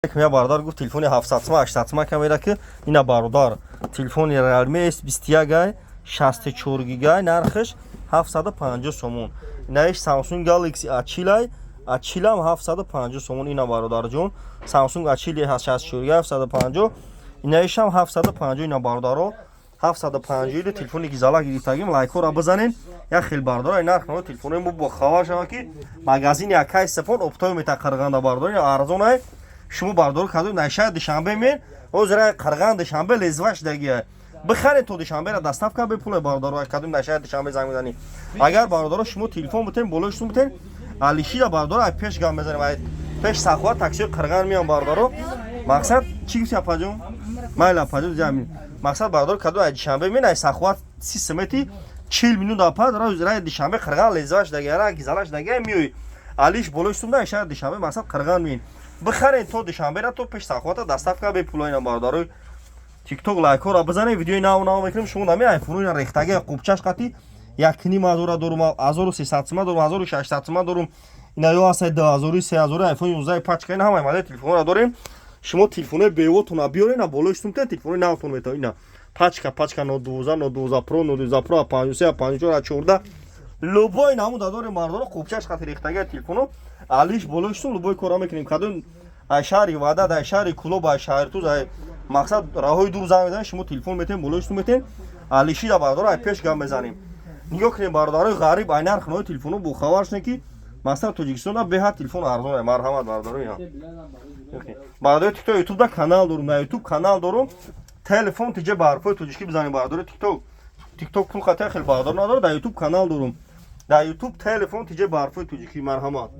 Я бардор гуфт телефони 700 камера ки ина бардор телефони Realme S21 64 гигай нархиш 750 сомон. Наиш Samsung Galaxy A4 A4 750 сомон ина бародар ҷон. Samsung A4 64 750. Инаиш ҳам 750 ина бародаро 750 ди телефони гизала гирифтагим лайкора бизанен. Я хел бардора нарх но телефони мо бо хавар шава ки магазини акай сефон оптои мета қарғанда бардори арзонай. شما باردار کدوم نشه دوشنبه می اوزرا قرغان دوشنبه لزوش دیگه بخرید تو دوشنبه را دستاف کنه به پول باردار کدوم نشه دوشنبه زنگ میزنی اگر باردار شما تلفن بتین بولوشتون بتین علیشی دا باردار پیش گام بزنید پیش ساخوار تاکسی قرغان میام باردارو مقصد چی گفتی اپاجون مایل اپاجون زمین مقصد باردار کدوم دوشنبه می نه ساخوار سیستمتی 40 minut apad را اوزرا دوشنبه قرغان لزوش دیگه را گزالش دیگه میوی علیش بولوشتون نشه دوشنبه مقصد قرغان مین بخرین تو دوشنبه را تو پیش ساخوات دستاف کنه به پولای باردارو تیک توک لایک ها را بزنید ویدیو ناو میکنیم شما نمی آیفون را ریختگی قوبچش قطی 1.5 دارم 1300 تومان دارم 1600 تومان دارم اینا یا است 2000 3000 آیفون 11 پاچ کنه همه مدل تلفن را داریم شما تلفن بیوتون بیارین بولوشتون تلفن ناوتون میتا اینا پاچکا 912 پرو 912 پرو 53 54 14 لوبای نامو دادار مردارو قوبچش قطی ریختگی تلفنو علیش بولوشتون لوبای کارا میکنیم کدوم اشاری وعده اشاری کلوب اشاری تو زای مقصد راهوی دور زنگ میزنیم شما تلفن میتین بولوشتون میتین علیشی دا باردار پیش گام بزنیم نگاه کنیم باردار غریب عین نرخ نو تلفنو بو خبرش نکی مثلا توجیکستان دا به تلفن ارزون مرحمت باردار اینا باردار تیک توک یوتیوب دا کانال دارم نه یوتیوب کانال دارم تلفن تیجه بارفو توجیکی بزنیم باردار تیک توک پول خاطر خیلی باردار نداره دا یوتیوب کانال دارم دا یوتیوب تلفن تیجه بارفو توجیکی مرحمت